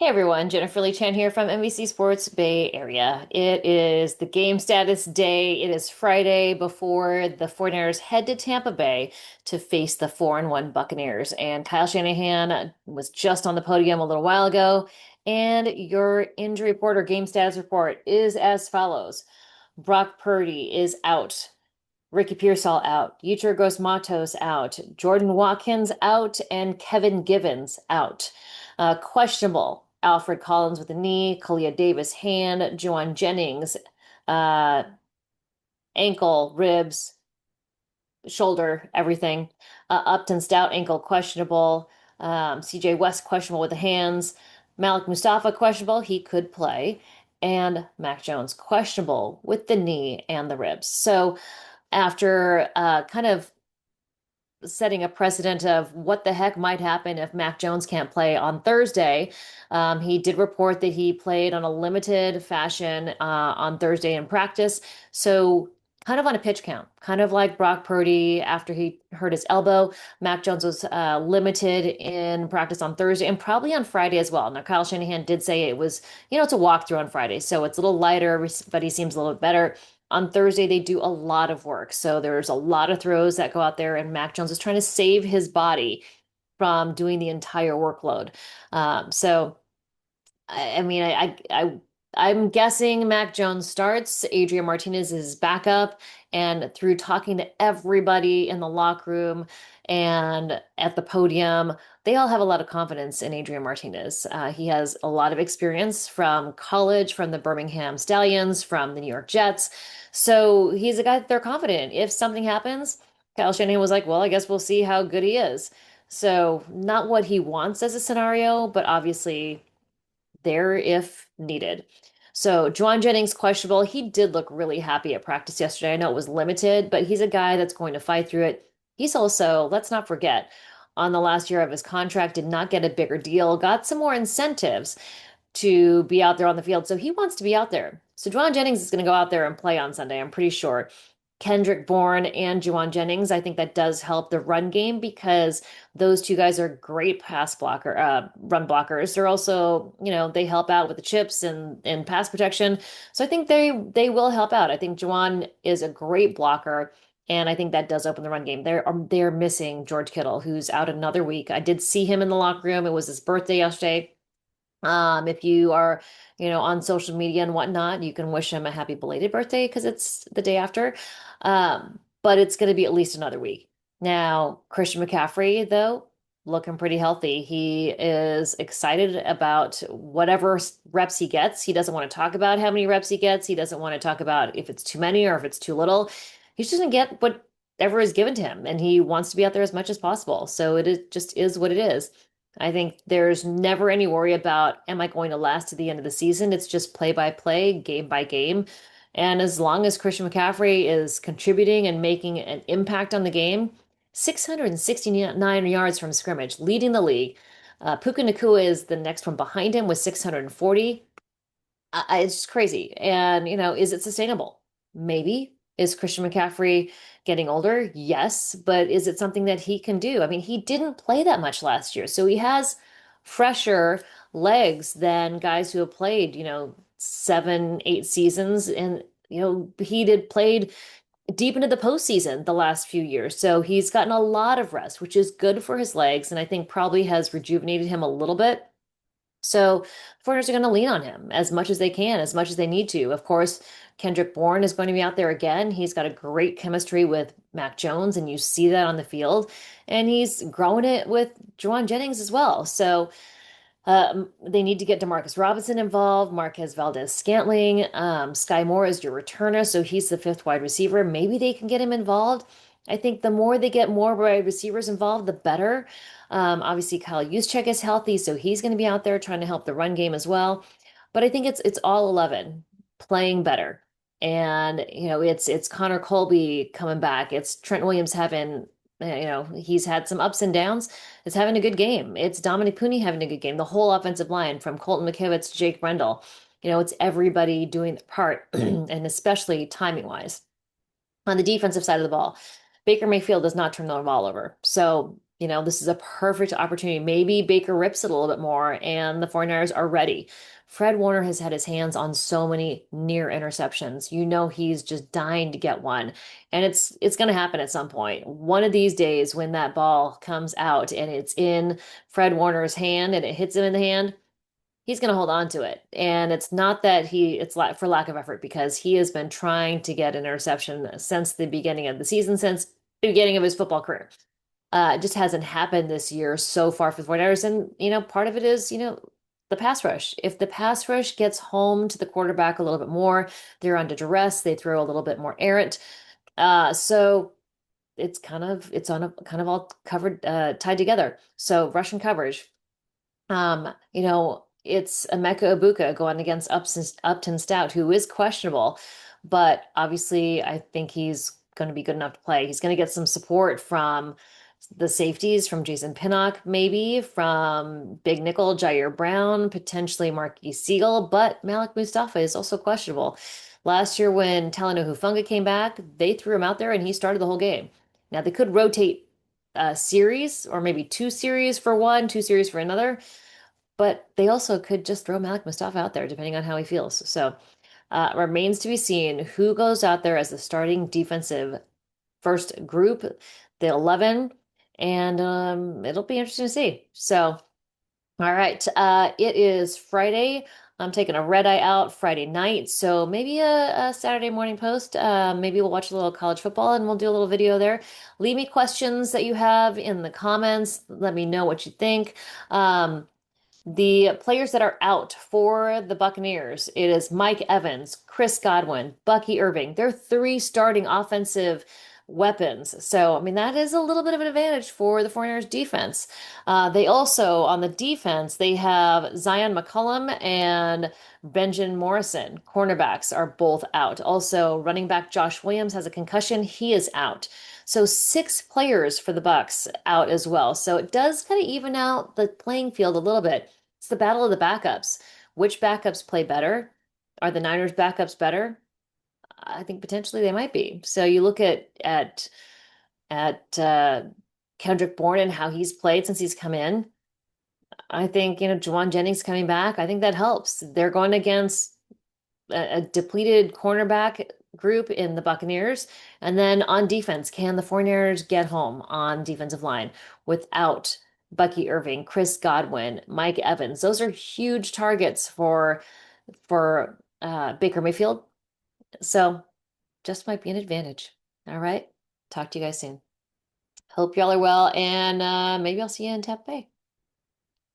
Hey everyone, Jennifer Lee Chan here from NBC Sports Bay Area. It is the game status day. It is Friday before the 49ers head to Tampa Bay to face the 4-1 Buccaneers. And Kyle Shanahan was just on the podium a little while ago. And your injury report or game status report is as follows. Brock Purdy is out. Ricky Pearsall out. Yetur Gross-Matos out. Jordan Watkins out. And Kevin Givens out. Questionable. Alfred Collins with a knee. Kalia Davis hand. Juwan Jennings uh, ankle, ribs, shoulder, everything. Upton Stout ankle questionable. CJ West questionable with the hands. Malik Mustafa questionable. He could play. And Mac Jones questionable with the knee and the ribs. So after kind of setting a precedent of what the heck might happen if Mac Jones can't play on Thursday. He did report that he played on a limited fashion on Thursday in practice. So, kind of on a pitch count, kind of like Brock Purdy after he hurt his elbow. Mac Jones was limited in practice on Thursday and probably on Friday as well. Now, Kyle Shanahan did say it was, it's a walkthrough on Friday. So, it's a little lighter, but he seems a little bit better. On Thursday, they do a lot of work. So there's a lot of throws that go out there, and Mac Jones is trying to save his body from doing the entire workload. So I mean, I'm guessing Mac Jones starts. Adrian Martinez is backup, and through talking to everybody in the locker room and at the podium, they all have a lot of confidence in Adrian Martinez. He has a lot of experience from college, from the Birmingham Stallions, from the New York Jets. So he's a guy that they're confident in. If something happens, Kyle Shanahan was like, well, I guess we'll see how good he is. So not what he wants as a scenario, but obviously there if needed. So Juwan Jennings questionable. He did look really happy at practice yesterday. I know it was limited, but he's a guy that's going to fight through it. He's also, let's not forget, on the last year of his contract, did not get a bigger deal, got some more incentives to be out there on the field. So he wants to be out there. So Juwan Jennings is going to go out there and play on Sunday, I'm pretty sure. Kendrick Bourne and Juwan Jennings, I think that does help the run game because those two guys are great run blockers. They're also, they help out with the chips and pass protection. So I think they will help out. I think Juwan is a great blocker. And I think that does open the run game. They're missing George Kittle, who's out another week. I did see him in the locker room. It was his birthday yesterday. If you are, on social media and whatnot, you can wish him a happy belated birthday because it's the day after. But it's going to be at least another week. Now, Christian McCaffrey, though, looking pretty healthy. He is excited about whatever reps he gets. He doesn't want to talk about how many reps he gets. He doesn't want to talk about if it's too many or if it's too little. He's just going to get whatever is given to him, and he wants to be out there as much as possible. So just is what it is. I think there's never any worry about, am I going to last to the end of the season? It's just play by play, game by game. And as long as Christian McCaffrey is contributing and making an impact on the game, 669 yards from scrimmage, leading the league. Puka Nacua is the next one behind him with 640. It's just crazy. And, is it sustainable? Maybe. Is Christian McCaffrey getting older? Yes. But is it something that he can do? I mean, he didn't play that much last year. So he has fresher legs than guys who have played, 7, 8 seasons. And, he did played deep into the postseason the last few years. So he's gotten a lot of rest, which is good for his legs. And I think probably has rejuvenated him a little bit. So foreigners are going to lean on him as much as they can, as much as they need to. Of course, Kendrick Bourne is going to be out there again. He's got a great chemistry with Mac Jones, and you see that on the field. And he's growing it with Juwan Jennings as well. So they need to get Demarcus Robinson involved, Marquez Valdez-Scantling. Sky Moore is your returner, so he's the fifth wide receiver. Maybe they can get him involved. I think the more they get more wide receivers involved, the better. Obviously, Kyle Juszczyk is healthy, so he's going to be out there trying to help the run game as well. But I think it's all 11 playing better. And, it's Connor Colby coming back. It's Trent Williams having, he's had some ups and downs. It's having a good game. It's Dominic Puni having a good game. The whole offensive line from Colton McKivitz to Jake Brendel. It's everybody doing their part, and especially timing wise. On the defensive side of the ball, Baker Mayfield does not turn the ball over. So this is a perfect opportunity. Maybe Baker rips it a little bit more and the 49ers are ready. Fred Warner has had his hands on so many near interceptions. He's just dying to get one. And it's going to happen at some point. One of these days when that ball comes out and it's in Fred Warner's hand and it hits him in the hand, he's going to hold on to it. And it's not that for lack of effort because he has been trying to get an interception since the beginning of the season, since the beginning of his football career. It just hasn't happened this year so far for the 49ers. And, part of it is, the pass rush. If the pass rush gets home to the quarterback a little bit more, they're under duress, they throw a little bit more errant. So it's on a kind of all covered, tied together. So Russian coverage. It's Emeka Ibuka going against Upton Stout, who is questionable, but obviously I think he's going to be good enough to play. He's going to get some support from the safeties, from Jason Pinnock, maybe from Big Nickel, Jair Brown, potentially Marquis Siegel, but Malik Mustafa is also questionable. Last year when Talanoa Hufanga came back, they threw him out there and he started the whole game. Now they could rotate a series or maybe two series for one, two series for another. But they also could just throw Malik Mustafa out there, depending on how he feels. So remains to be seen who goes out there as the starting defensive first group, the 11, and it'll be interesting to see. So, all right, it is Friday. I'm taking a red eye out Friday night, so maybe a Saturday morning post. Maybe we'll watch a little college football and we'll do a little video there. Leave me questions that you have in the comments. Let me know what you think. The players that are out for the Buccaneers, it is Mike Evans, Chris Godwin, Bucky Irving. They're three starting offensive weapons. So, I mean, that is a little bit of an advantage for the 49ers defense. They also, on the defense, they have Zion McCollum and Benjamin Morrison. Cornerbacks are both out. Also, running back Josh Williams has a concussion. He is out. So six players for the Bucs out as well. So it does kind of even out the playing field a little bit. It's the battle of the backups. Which backups play better? Are the Niners backups better? I think potentially they might be. So you look at Kendrick Bourne and how he's played since he's come in. I think, Juwan Jennings coming back, I think that helps. They're going against a depleted cornerback group in the Buccaneers. And then on defense, can the 49ers get home on defensive line without Bucky Irving, Chris Godwin, Mike Evans? Those are huge targets for Baker Mayfield. So just might be an advantage. All right. Talk to you guys soon. Hope y'all are well, and maybe I'll see you in Tampa Bay.